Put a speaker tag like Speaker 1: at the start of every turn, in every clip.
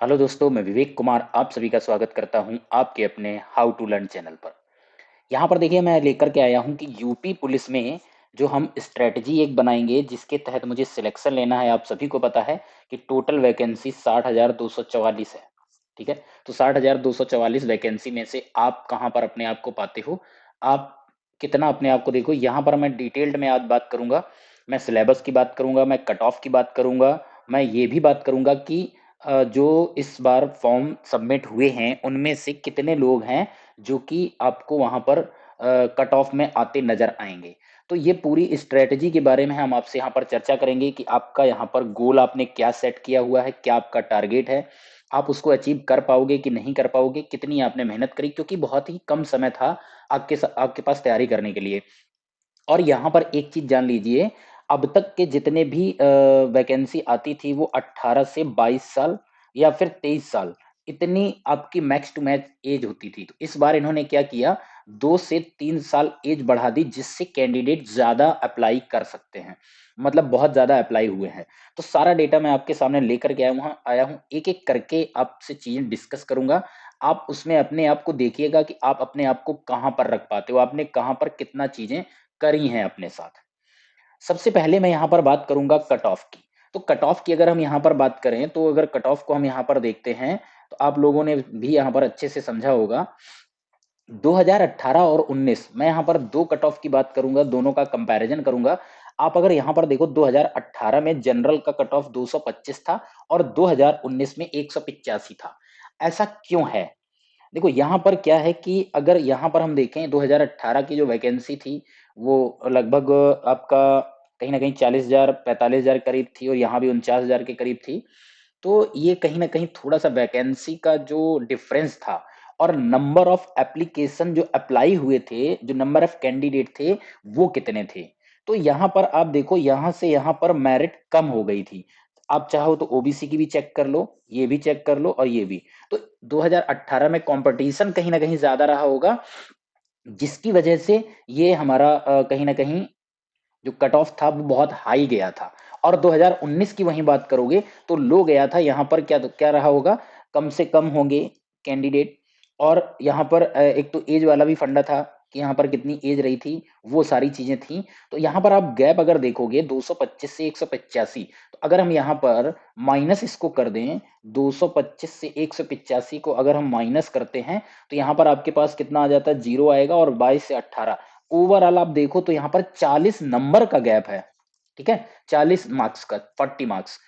Speaker 1: Hello दोस्तों, मैं विवेक कुमार आप सभी का स्वागत करता हूं आपके अपने हाउ टू लर्न चैनल पर। यहाँ पर देखिए मैं लेकर के आया हूं कि यूपी पुलिस में जो हम स्ट्रेटजी एक बनाएंगे जिसके तहत मुझे सिलेक्शन लेना है। आप सभी को पता है कि टोटल वैकेंसी 60,244 है। ठीक है, तो 60,244 वैकेंसी में से आप कहाँ पर अपने आप को पाते हो, आप कितना अपने आप को देखो। यहाँ पर मैं डिटेल्ड में आज बात करूंगा, मैं सिलेबस की बात करूंगा, मैं कट ऑफ की बात करूंगा, मैं ये भी बात करूंगा कि जो इस बार फॉर्म सबमिट हुए हैं उनमें से कितने लोग हैं जो कि आपको वहां पर कट ऑफ में आते नजर आएंगे। तो ये पूरी स्ट्रेटजी के बारे में हम आपसे यहाँ पर चर्चा करेंगे कि आपका यहाँ पर गोल आपने क्या सेट किया हुआ है, क्या आपका टारगेट है, आप उसको अचीव कर पाओगे कि नहीं कर पाओगे, कितनी आपने मेहनत करी, क्योंकि बहुत ही कम समय था आपके पास तैयारी करने के लिए। और यहाँ पर एक चीज जान लीजिए, अब तक के जितने भी वैकेंसी आती थी वो 18 से 22 साल या फिर 23 साल, इतनी आपकी मैक्स टू मैक्स एज होती थी। तो इस बार इन्होंने क्या किया, 2 से 3 साल एज बढ़ा दी, जिससे कैंडिडेट ज्यादा अप्लाई कर सकते हैं, मतलब बहुत ज्यादा अप्लाई हुए हैं। तो सारा डेटा मैं आपके सामने लेकर के आया हूँ, एक एक करके आपसे चीजें डिस्कस करूंगा। आप उसमें अपने आप को देखिएगा कि आप अपने आप को कहाँ पर रख पाते हो, आपने कहाँ पर कितना चीजें करी हैं अपने साथ। सबसे पहले मैं यहाँ पर बात करूंगा कट ऑफ की। तो कट ऑफ की अगर हम यहाँ पर बात करें, तो अगर कट ऑफ को हम यहाँ पर देखते हैं, तो आप लोगों ने भी यहाँ पर अच्छे से समझा होगा। 2018 और 19 मैं यहाँ पर दो कट ऑफ की बात करूंगा, दोनों का कंपैरिजन करूंगा। आप अगर यहाँ पर देखो, 2018 में जनरल का कट ऑफ 225 था और 2019 में 185 था। ऐसा क्यों है? देखो यहाँ पर क्या है कि अगर यहाँ पर हम देखें, 2018 की जो वैकेंसी थी वो लगभग आपका कहीं ना कहीं 40,000 45,000 करीब थी, और यहाँ भी 49,000 के करीब थी। तो ये कहीं ना कहीं थोड़ा सा वैकेंसी का जो डिफरेंस था और नंबर ऑफ एप्लीकेशन जो अप्लाई हुए थे, जो नंबर ऑफ कैंडिडेट थे, वो कितने थे। तो यहाँ पर आप देखो, यहाँ से यहाँ पर मेरिट कम हो गई थी। आप चाहो तो ओबीसी की भी चेक कर लो, ये भी चेक कर लो, और ये भी। तो 2018 में कंपटीशन कहीं ना कहीं ज्यादा रहा होगा, जिसकी वजह से ये हमारा कहीं ना कहीं जो कट ऑफ था वो बहुत हाई गया था। और 2019 की वहीं बात करोगे तो लो गया था। यहाँ पर क्या क्या रहा होगा, कम से कम होंगे कैंडिडेट। और यहाँ पर एक तो एज वाला भी फंडा था कि यहाँ पर कितनी एज रही थी, वो सारी चीजें थी। तो यहाँ पर आप गैप अगर देखोगे 225 से 185, तो अगर हम यहाँ पर माइनस इसको कर दें, 225 से 185 को अगर हम माइनस करते हैं, तो यहाँ पर आपके पास कितना आ जाता है, जीरो आएगा। और 22 से 18, ओवरऑल आप देखो तो यहाँ पर 40 नंबर का गैप है। ठीक है, 40 मार्क्स का, 40 मार्क्स।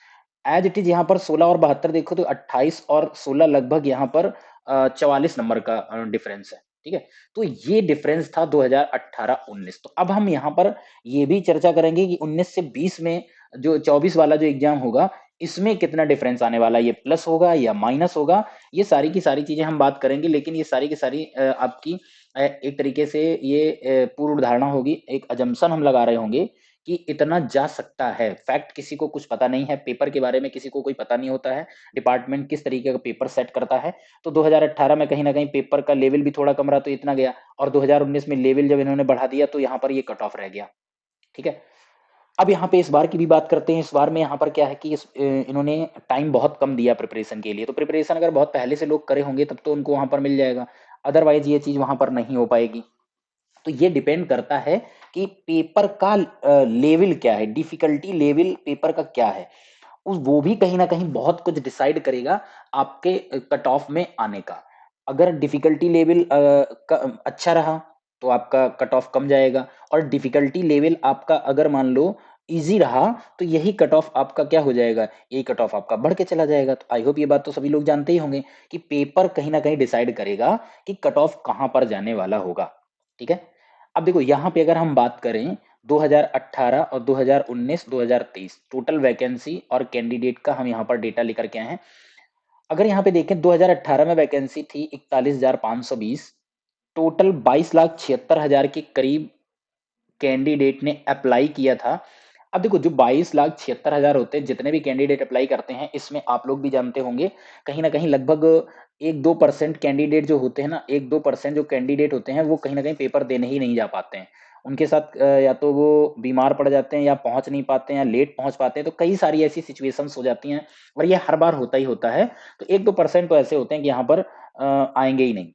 Speaker 1: एज इट इज यहाँ पर 16 और 72 देखो तो 28 और 16 लगभग यहाँ पर 44 नंबर का डिफरेंस है। ठीक है, तो ये डिफरेंस था 2018-19। तो अब हम यहाँ पर ये भी चर्चा करेंगे कि 19 से 20 में जो 24 वाला जो एग्जाम होगा, इसमें कितना डिफरेंस आने वाला है, ये प्लस होगा या माइनस होगा। ये सारी की सारी चीजें हम बात करेंगे, लेकिन ये सारी की सारी आपकी एक तरीके से ये पूर्व धारणा होगी, एक अजम्पशन हम लगा रहे होंगे कि इतना जा सकता है। फैक्ट किसी को कुछ पता नहीं है, पेपर के बारे में किसी को कोई पता नहीं होता है, डिपार्टमेंट किस तरीके का पेपर सेट करता है। तो 2018 में कहीं ना कहीं पेपर का लेवल भी थोड़ा कम रहा, तो इतना गया। और 2019 में लेवल जब इन्होंने बढ़ा दिया तो यहाँ पर ये कट ऑफ रह गया। ठीक है, अब यहाँ पे इस बार की भी बात करते हैं। इस बार में यहाँ पर क्या है कि इन्होंने टाइम बहुत कम दिया प्रिपरेशन के लिए। तो प्रिपरेशन अगर बहुत पहले से लोग करे होंगे तब तो उनको वहां पर मिल जाएगा, अदरवाइज ये चीज वहां पर नहीं हो पाएगी। तो ये डिपेंड करता है कि पेपर का लेवल क्या है, डिफिकल्टी लेवल पेपर का क्या है। उस वो भी कहीं ना कहीं बहुत कुछ डिसाइड करेगा आपके कट ऑफ में आने का। अगर डिफिकल्टी लेवल अच्छा रहा तो आपका कट ऑफ कम जाएगा, और डिफिकल्टी लेवल आपका अगर मान लो इजी रहा, तो यही कट ऑफ आपका क्या हो जाएगा, यही कट ऑफ आपका बढ़ के चला जाएगा। तो आई होप ये बात तो सभी लोग जानते ही होंगे कि पेपर कहीं ना कहीं डिसाइड करेगा कि कट ऑफ कहाँ पर जाने वाला होगा। ठीक है, अब देखो यहाँ पे अगर हम बात करें 2018 और 2019 2023 टोटल वैकेंसी और कैंडिडेट का, हम यहाँ पर डेटा लेकर के आए हैं। अगर यहाँ पे देखें, 2018 में वैकेंसी थी 41,520, टोटल 22,76,000 के करीब कैंडिडेट ने अप्लाई किया था। अब देखो, जो 22,76,000 होते हैं, जितने भी कैंडिडेट अप्लाई करते हैं, इसमें आप लोग भी जानते होंगे कहीं ना कहीं लगभग 1-2% कैंडिडेट जो होते हैं ना, 1-2% जो कैंडिडेट होते हैं वो कहीं न कहीं पेपर देने ही नहीं जा पाते हैं। उनके साथ या तो वो बीमार पड़ जाते हैं या पहुँच नहीं पाते हैं या लेट पहुँच पाते हैं, तो कई सारी ऐसी सिचुएशंस हो जाती हैं और ये हर बार होता ही होता है। तो 1-2% तो ऐसे होते हैं कि यहाँ पर आएँगे ही नहीं।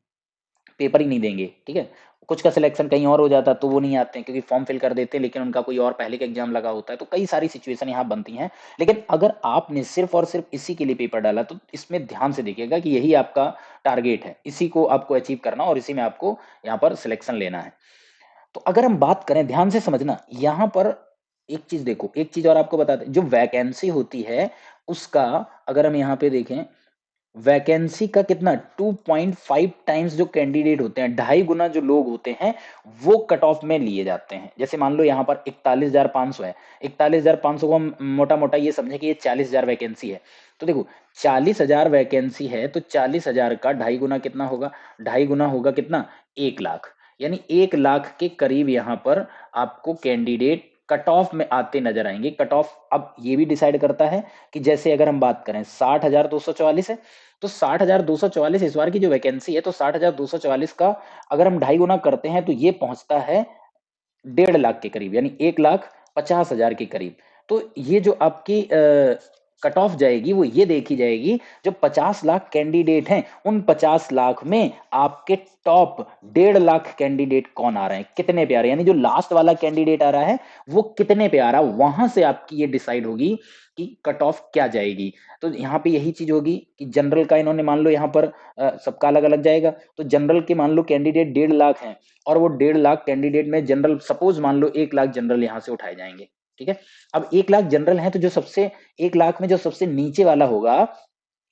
Speaker 1: पेपर ही नहीं देंगे, ठीक है? कुछ का सिलेक्शन कहीं और हो जाता है तो वो नहीं आते हैं क्योंकि फॉर्म फिल कर देते हैं लेकिन उनका कोई और पहले का एग्ज़ाम लगा होता है, तो कई सारी सिचुएशन यहाँ बनती हैं। लेकिन अगर आपने सिर्फ़ और सिर्फ़ इसी के लिए पेपर डाला तो इसमें ध्यान से देखिएगा कि यही आपका टारगेट है, इसी को आपको अचीव करना और इसी में आपको यहाँ पर सिलेक्शन लेना है। तो अगर हम बात करें ध्यान से समझना, यहाँ पर एक चीज़ देखो, एक चीज़ और आपको बता दें, जो वैकेंसी होती है उसका अगर हम यहाँ पे देखें वैकेंसी का कितना 2.5 टाइम्स जो कैंडिडेट होते हैं, ढाई गुना जो लोग होते हैं, वो कट ऑफ में लिए जाते हैं। जैसे मान लो यहाँ पर 41,500 है, 41,500 को हम मोटा-मोटा ये समझें कि ये 40,000 वैकेंसी है। तो देखो 40,000 वैकेंसी है, तो 40,000 का ढाई गुना कितना होगा? ढाई गुना होगा कितना? 1 लाख। यानी 1 लाख के करीब यहाँ पर आपको कैंडिडेट कट ऑफ में आते नज़र आएँगे। कट ऑफ अब ये भी डिसाइड करता है कि जैसे अगर हम बात करें 60,244 है, तो 60,244 इस बार की जो वैकेंसी है तो 60,244 का अगर हम ढाई गुना करते हैं तो ये पहुंचता है 1.5 लाख के करीब यानी 1,50,000 के करीब। तो ये जो आपकी कट ऑफ जाएगी वो ये देखी जाएगी जो 50 लाख कैंडिडेट हैं उन 50 लाख में आपके टॉप 1.5 लाख कैंडिडेट कौन आ रहे हैं कितने पे आ रहे हैं यानी जो लास्ट वाला कैंडिडेट आ रहा है वो कितने पे आ रहा है वहां से आपकी ये डिसाइड होगी कि कट ऑफ क्या जाएगी। तो यहाँ पे यही चीज होगी कि जनरल का इन्होंने मान लो यहाँ पर सबका अलग अलग जाएगा तो जनरल के मान लो कैंडिडेट 1.5 लाख हैं और वो 1.5 लाख कैंडिडेट में जनरल सपोज मान लो 1 लाख जनरल यहाँ से उठाए जाएंगे। ठीक है, अब 1 लाख जनरल है तो जो सबसे 1 लाख में जो सबसे नीचे वाला होगा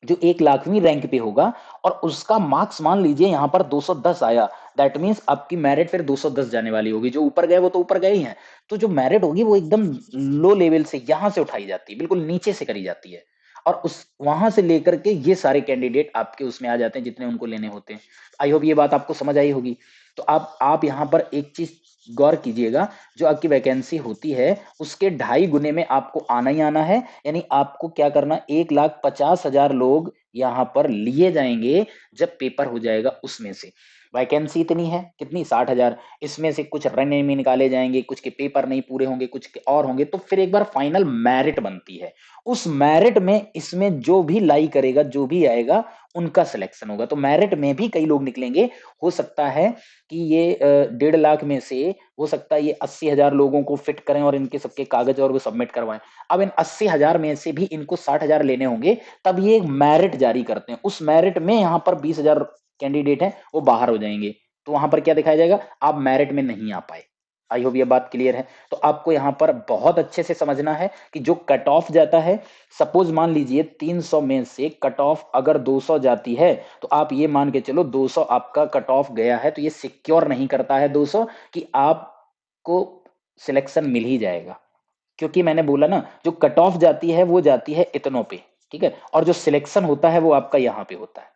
Speaker 1: जो 1 लाखवीं रैंक पे होगा और उसका मार्क्स मान लीजिए यहाँ पर 210 आया दैट मीन्स आपकी मेरिट फिर 210 जाने वाली होगी। जो ऊपर गए वो तो ऊपर गए ही हैं, तो जो मेरिट होगी वो एकदम लो लेवल से यहाँ से उठाई जाती है, बिल्कुल नीचे से करी जाती है और उस वहां से लेकर के ये सारे कैंडिडेट आपके उसमें आ जाते हैं जितने उनको लेने होते हैं। आई होप ये बात आपको समझ आई होगी। तो आप यहाँ पर एक चीज गौर कीजिएगा, जो आपकी वैकेंसी होती है उसके ढाई गुने में आपको आना ही आना है। यानी आपको क्या करना 1,50,000 लोग यहाँ पर लिए जाएंगे जब पेपर हो जाएगा उसमें से। वैकेंसी इतनी है कितनी 60,000, इसमें से कुछ रन में निकाले जाएंगे, कुछ के पेपर नहीं पूरे होंगे, कुछ के और होंगे, तो फिर एक बार फाइनल मेरिट बनती है। उस मेरिट में इसमें जो भी लाई करेगा जो भी आएगा उनका सिलेक्शन होगा। तो मेरिट में भी कई लोग निकलेंगे, हो सकता है कि ये 1.5 लाख में से हो सकता है ये 80,000 लोगों को फिट करें और इनके सबके कागज और वो सबमिट करवाएं। अब इन 80,000 में से भी इनको 60,000 लेने होंगे, तब ये एक मेरिट जारी करते हैं। उस मेरिट में यहाँ पर 20,000 कैंडिडेट हैं वो बाहर हो जाएंगे, तो वहां पर क्या दिखाया जाएगा आप मेरिट में नहीं आ पाए। आई होप ये बात क्लियर है। तो आपको यहाँ पर बहुत अच्छे से समझना है कि जो कट ऑफ जाता है, सपोज मान लीजिए 300 में से कट ऑफ अगर 200 जाती है तो आप ये मान के चलो 200 आपका कट ऑफ गया है, तो ये सिक्योर नहीं करता है 200 कि आपको सिलेक्शन मिल ही जाएगा। क्योंकि मैंने बोला ना जो कट ऑफ जाती है वो जाती है इतनों पे, ठीक है, और जो सिलेक्शन होता है वो आपका यहाँ पे होता है।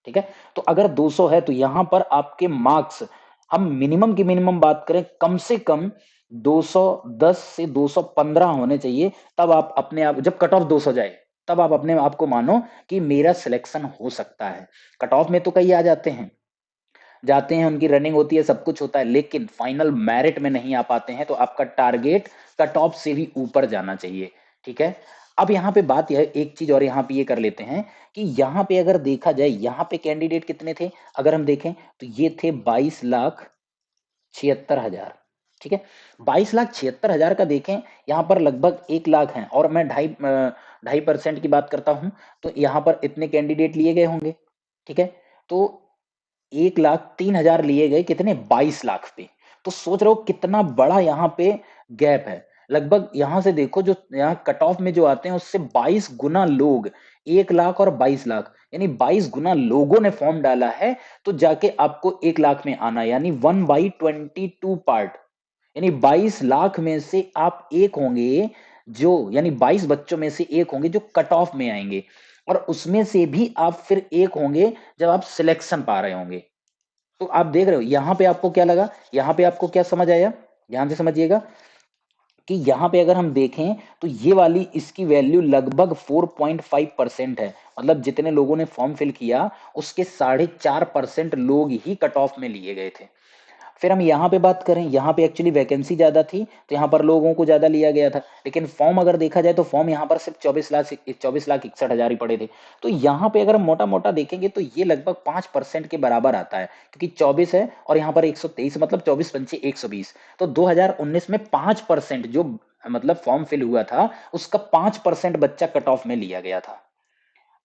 Speaker 1: ठीक है, तो अगर 200 है तो यहां पर आपके मार्क्स हम मिनिमम की मिनिमम बात करें कम से कम 210 से 215 होने चाहिए, तब आप अपने आप जब कट ऑफ 200 जाए तब आप अपने आप को मानो कि मेरा सिलेक्शन हो सकता है। कट ऑफ में तो कई आ जाते हैं उनकी रनिंग होती है सब कुछ होता है लेकिन फाइनल मेरिट में नहीं आ पाते हैं, तो आपका टारगेट कट ऑफ से भी ऊपर जाना चाहिए। ठीक है, अब यहाँ पे बात यह एक चीज और यहाँ पे ये कर लेते हैं कि यहाँ पे अगर देखा जाए यहाँ पे कैंडिडेट कितने थे, अगर हम देखें तो ये थे 22,76,000। ठीक है, 22,76,000 का देखें यहाँ पर लगभग 1 लाख हैं और मैं 2.5% की बात करता हूं तो यहाँ पर इतने कैंडिडेट लिए गए होंगे। ठीक है, तो 1,03,000 लिए गए कितने 22 लाख पे। तो सोच रहे हो कितना बड़ा यहाँ पे गैप है। लगभग यहाँ से देखो जो यहाँ कट ऑफ में जो आते हैं उससे 22 गुना लोग, 1 लाख और 22 लाख यानी 22 गुना लोगों ने फॉर्म डाला है, तो जाके आपको 1 लाख में आना यानी 1/22 पार्ट, यानी 22 लाख में से आप एक होंगे जो यानी 22 बच्चों में से एक होंगे जो कट ऑफ में आएंगे और उसमें से भी आप फिर एक होंगे जब आप सिलेक्शन पा रहे होंगे। तो आप देख रहे हो यहां पे आपको क्या लगा, यहां पे आपको क्या समझ आया, ध्यान से समझिएगा कि यहाँ पे अगर हम देखें तो ये वाली इसकी वैल्यू लगभग 4.5% है। मतलब जितने लोगों ने फॉर्म फिल किया उसके 4.5% लोग ही कट ऑफ में लिए गए थे। फिर हम यहाँ पे बात करें, यहाँ पे एक्चुअली वैकेंसी ज़्यादा थी तो यहाँ पर लोगों को ज़्यादा लिया गया था, लेकिन फॉर्म अगर देखा जाए तो फॉर्म यहाँ पर सिर्फ 24,61,000 ही पड़े थे। तो यहाँ पे अगर हम मोटा मोटा देखेंगे तो ये लगभग 5% के बराबर आता है, क्योंकि 24 है और यहाँ पर 123, मतलब 24 पंचे 120। तो 2019 में 5% जो मतलब फॉर्म फिल हुआ था उसका 5% बच्चा कट ऑफ में लिया गया था।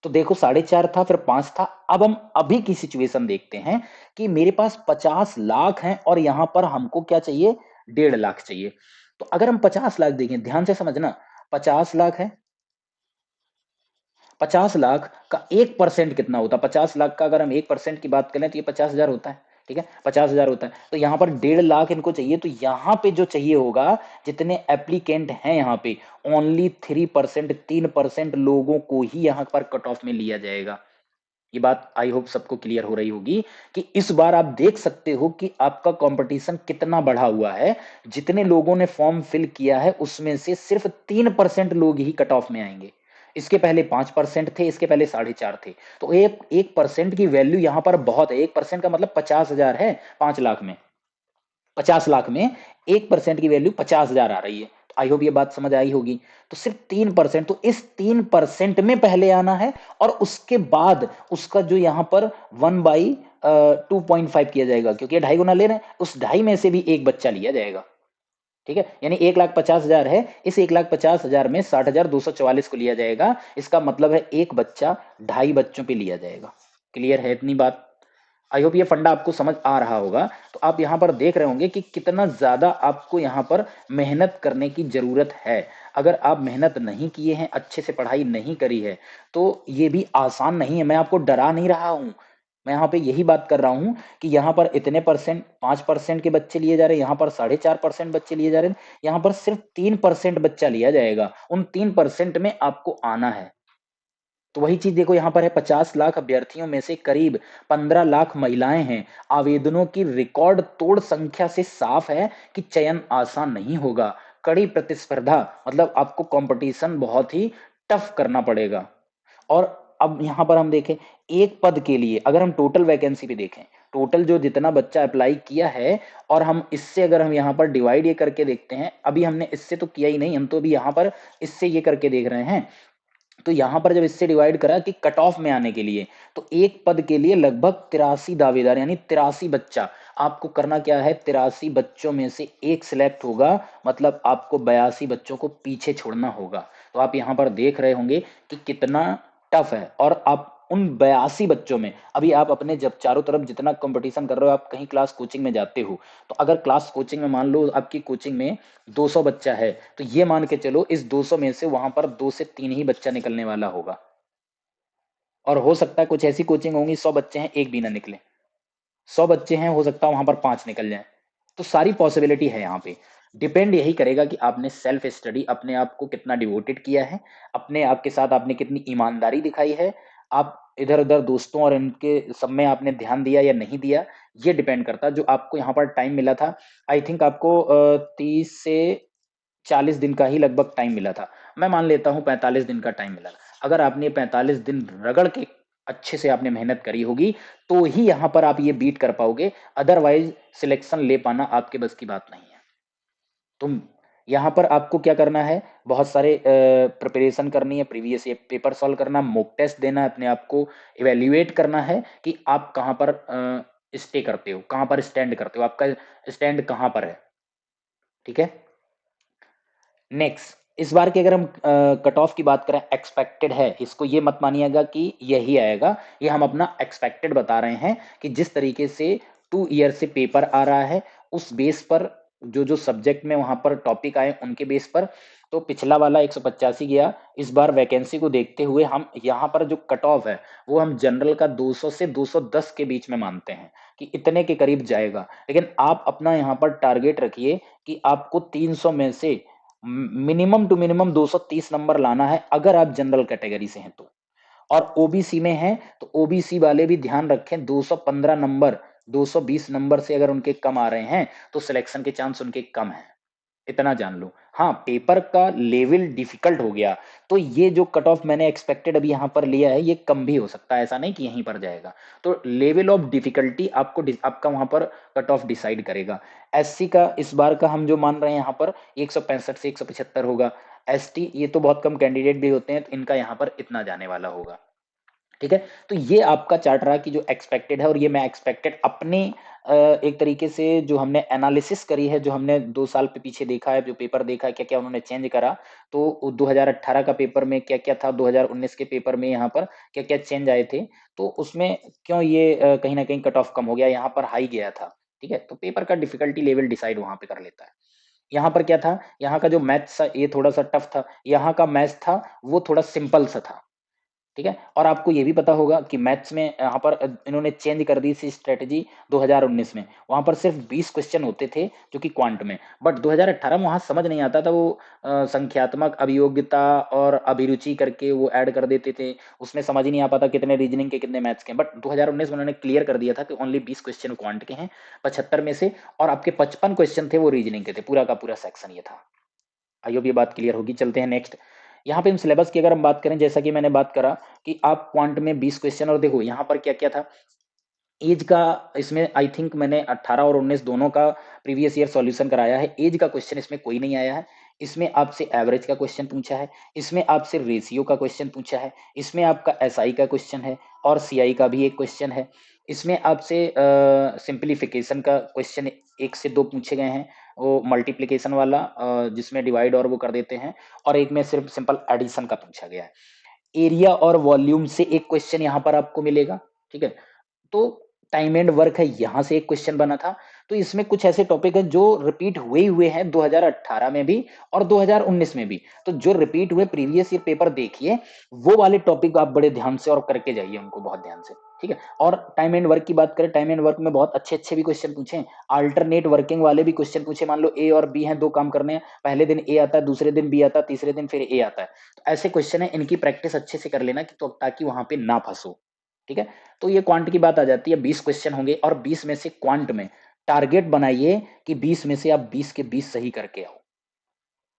Speaker 1: तो देखो 4.5 था, फिर 5 था। अब हम अभी की सिचुएशन देखते हैं कि मेरे पास 50 लाख हैं और यहां पर हमको क्या चाहिए, 1.5 लाख चाहिए। तो अगर हम 50 लाख देखें, ध्यान से समझना, 50 लाख है, 50 लाख का 1% कितना होता है? 50 लाख का अगर हम 1% की बात करें तो ये 50,000 होता है। ठीक है, 50,000 होता है। तो यहाँ पर 1.5 लाख इनको चाहिए, तो यहाँ पे जो चाहिए होगा, जितने एप्लीकेंट हैं यहाँ पे, ओनली 3%, 3% लोगों को ही यहाँ पर कट ऑफ में लिया जाएगा। ये बात आई होप सबको क्लियर हो रही होगी कि इस बार आप देख सकते हो कि आपका कंपटीशन कितना बढ़ा हुआ है। जितने लोगों ने फॉर्म फिल किया है उसमें से सिर्फ 3% लोग ही कट ऑफ में आएंगे। इसके पहले 5% थे, इसके पहले 4.5 थे। तो एक 1% की वैल्यू यहां पर बहुत है। 1% का मतलब 50,000 है। 5 लाख में, 50 लाख में 1% की वैल्यू 50,000 आ रही है। तो आई होप ये बात समझ आई होगी। तो सिर्फ 3%, तो इस 3% में पहले आना है और उसके बाद उसका जो यहां पर 1/2.5 किया जाएगा, क्योंकि 2.5 गुना ले रहे हैं, उस 2.5 में से भी एक बच्चा लिया जाएगा। ठीक है, यानी 1,50,000 है, इस 1,50,000 में 60,244 को लिया जाएगा। इसका मतलब है एक बच्चा 2.5 बच्चों पे लिया जाएगा। क्लियर है इतनी बात? आई होप ये फंडा आपको समझ आ रहा होगा। तो आप यहाँ पर देख रहे होंगे कि कितना ज्यादा आपको यहाँ पर मेहनत करने की जरूरत है। अगर आप मेहनत नहीं किए हैं, अच्छे से पढ़ाई नहीं करी है, तो ये भी आसान नहीं है। मैं आपको डरा नहीं रहा हूँ, मैं यहाँ पे यही बात कर रहा हूँ कि यहाँ पर इतने परसेंट, 5% के बच्चे लिए जा रहे हैं, यहाँ पर 4.5% बच्चे लिए जा रहे हैं, यहाँ पर सिर्फ 3% बच्चा लिया जाएगा। उन 3% में आपको आना है। तो वही चीज देखो, यहाँ पर है 50 लाख अभ्यर्थियों में से करीब 15 लाख महिलाएं हैं। आवेदनों की रिकॉर्ड तोड़ संख्या से साफ है कि चयन आसान नहीं होगा। कड़ी प्रतिस्पर्धा, मतलब आपको कंपटीशन बहुत ही टफ करना पड़ेगा। और अब यहाँ पर हम देखें, एक पद के लिए अगर हम टोटल वैकेंसी पे देखें, टोटल जो जितना बच्चा अप्लाई किया है, और हम इससे अगर हम यहाँ पर डिवाइड ये करके देखते हैं, अभी हमने इससे तो किया ही नहीं, हम तो अभी यहाँ पर इससे ये करके देख रहे हैं। तो यहां पर जब इससे डिवाइड करा कि कट ऑफ में आने के लिए, तो एक पद के लिए लगभग 83 दावेदार, यानी 83 बच्चा। आपको करना क्या है, 83 बच्चों में से एक सिलेक्ट होगा, मतलब आपको 82 बच्चों को पीछे छोड़ना होगा। तो आप यहां पर देख रहे होंगे कि कितना टफ है। और आप उन 82 बच्चों में, अभी आप अपने जब चारों तरफ जितना कंपटीशन कर रहे हो, आप कहीं क्लास कोचिंग में जाते हो, तो अगर क्लास कोचिंग में मान लो आपकी कोचिंग में 200 बच्चा है, तो ये मान के चलो इस 200 में से वहां पर 2 से 3 ही बच्चा निकलने वाला होगा। और हो सकता है कुछ ऐसी कोचिंग होंगी 100 बच्चे हैं, एक भी ना निकले। 100 बच्चे हैं, हो सकता है वहां पर 5 निकल जाएं। तो सारी पॉसिबिलिटी है यहाँ पे। डिपेंड यही करेगा कि आपने सेल्फ स्टडी, अपने आप को कितना डिवोटेड किया है, अपने आप के साथ आपने कितनी ईमानदारी दिखाई है, आप इधर उधर दोस्तों और इनके सब में आपने ध्यान दिया या नहीं दिया, ये डिपेंड करता है। जो आपको यहाँ पर टाइम मिला था, आई थिंक आपको 30 से 40 दिन का ही लगभग टाइम मिला था। मैं मान लेता हूँ 45 दिन का टाइम मिला था। अगर आपने 45 दिन रगड़ के अच्छे से आपने मेहनत करी होगी, तो ही यहाँ पर आप ये बीट कर पाओगे। अदरवाइज सिलेक्शन ले पाना आपके बस की बात नहीं है। तुम यहाँ पर आपको क्या करना है, बहुत सारे प्रिपरेशन करनी है, प्रीवियस ये पेपर सॉल्व करना, मॉक टेस्ट देना है, अपने आप को इवेल्युएट करना है कि आप कहाँ पर स्टे करते हो, कहाँ पर स्टैंड करते हो, आपका स्टैंड कहाँ पर है। ठीक है, नेक्स्ट, इस बार की अगर हम कट ऑफ की बात करें, एक्सपेक्टेड है, इसको ये मत मानिएगा कि यही आएगा। ये हम अपना एक्सपेक्टेड बता रहे हैं कि जिस तरीके से 2 ईयर से पेपर आ रहा है, उस बेस पर जो जो सब्जेक्ट में वहां पर टॉपिक आए उनके बेस पर, तो पिछला वाला 185 गया। इस बार वैकेंसी को देखते हुए हम यहाँ पर जो कट ऑफ है वो हम जनरल का 200 से 210 के बीच में मानते हैं कि इतने के करीब जाएगा। लेकिन आप अपना यहाँ पर टारगेट रखिए कि आपको 300 में से मिनिमम टू मिनिमम 230 नंबर लाना है, अगर आप जनरल कैटेगरी से हैं तो। और ओबीसी में हैं तो ओबीसी वाले भी ध्यान रखें, 215 नंबर, 220 नंबर से अगर उनके कम आ रहे हैं तो सिलेक्शन के चांस उनके कम हैं। इतना जान लो। हाँ, पेपर का लेवल डिफिकल्ट हो गया, तो ये जो कट ऑफ मैंने एक्सपेक्टेड अभी यहाँ पर लिया है, ये कम भी हो सकता है, ऐसा नहीं कि यहीं पर जाएगा। तो लेवल ऑफ डिफिकल्टी आपका वहाँ पर कट ऑफ डिसाइड करेगा। एससी का इस बार का हम जो मान रहे हैं यहाँ पर 165 से 175 होगा। एसटी ये तो बहुत कम कैंडिडेट भी होते हैं, तो इनका यहाँ पर इतना जाने वाला होगा। ठीक है, तो ये आपका चार्ट रहा कि जो एक्सपेक्टेड है, और ये मैं एक्सपेक्टेड अपने एक तरीके से जो हमने एनालिसिस करी है, जो हमने 2 साल पे पीछे देखा है, जो पेपर देखा है, क्या क्या उन्होंने चेंज करा, तो 2018 का पेपर में क्या क्या था, 2019 के पेपर में यहाँ पर क्या क्या चेंज आए थे, तो उसमें क्यों ये कहीं ना कहीं कट ऑफ कम हो गया, यहाँ पर हाई गया था। ठीक है, तो पेपर का डिफिकल्टी लेवल डिसाइड वहां पे कर लेता है। यहाँ पर क्या था, यहाँ का जो मैथ्स था ये थोड़ा सा टफ था, यहाँ का मैथ्स था वो थोड़ा सिंपल सा था। ठीक है, और आपको ये भी पता होगा कि मैथ्स में यहाँ पर इन्होंने चेंज कर दी थी स्ट्रेटजी 2019 में। वहां पर सिर्फ 20 क्वेश्चन होते थे जो कि क्वांट में, बट 2018 में वहां समझ नहीं आता था, वो संख्यात्मक अभियोग्यता और अभिरुचि करके वो ऐड कर देते थे, उसमें समझ ही नहीं आ पाता कितने रीजनिंग के कितने मैथ्स के। बट 2019 में उन्होंने क्लियर कर दिया था कि ओनली 20 क्वेश्चन क्वांट के हैं 75 में से, और आपके 55 क्वेश्चन थे वो रीजनिंग के थे, पूरा का पूरा सेक्शन ये था। आई होप ये बात क्लियर होगी। चलते हैं नेक्स्ट। यहाँ पे हम सिलेबस की अगर हम बात करें, जैसा कि मैंने बात करा कि आप क्वांट में 20 क्वेश्चन, और देखो यहाँ पर क्या क्या था, एज का, इसमें आई थिंक मैंने 18 और 19 दोनों का प्रीवियस ईयर सॉल्यूशन कराया है। एज का क्वेश्चन इसमें कोई नहीं आया है। इसमें आपसे एवरेज का क्वेश्चन पूछा है, इसमें आपसे रेशियो का क्वेश्चन पूछा है, इसमें आपका एसआई का क्वेश्चन है, और सीआई का भी एक क्वेश्चन है। इसमें आपसे सिंप्लीफिकेशन का क्वेश्चन 1 से 2 पूछे गए हैं, वो मल्टीप्लीकेशन वाला जिसमें डिवाइड और वो कर देते हैं, और एक में सिर्फ सिंपल एडिशन का पूछा गया है। एरिया और वॉल्यूम से एक क्वेश्चन यहाँ पर आपको मिलेगा। ठीक है, तो टाइम एंड वर्क है, यहां से एक क्वेश्चन बना था। तो इसमें कुछ ऐसे टॉपिक है जो रिपीट हुए हुए हैं 2018 में भी और 2019 में भी। तो जो रिपीट हुए प्रीवियस ईयर पेपर देखिए, वो वाले टॉपिक आप बड़े ध्यान से और करके जाइए उनको बहुत ध्यान से। ठीक है, और टाइम एंड वर्क की बात करें, टाइम एंड वर्क में बहुत अच्छे अच्छे भी क्वेश्चन पूछे, अल्टरनेट वर्किंग वाले भी क्वेश्चन पूछे। मान लो ए और बी हैं, 2 काम करने हैं, पहले दिन ए आता है, दूसरे दिन बी आता है, तीसरे दिन फिर ए आता है। तो ऐसे क्वेश्चन है, इनकी प्रैक्टिस अच्छे से कर लेना कि तो ताकि वहां पे ना फंसो। ठीक है, तो ये क्वांट की बात आ जाती है। 20 क्वेश्चन होंगे, और 20 में से क्वांट में टारगेट बनाइए कि 20 में से आप 20 के 20 सही करके आओ,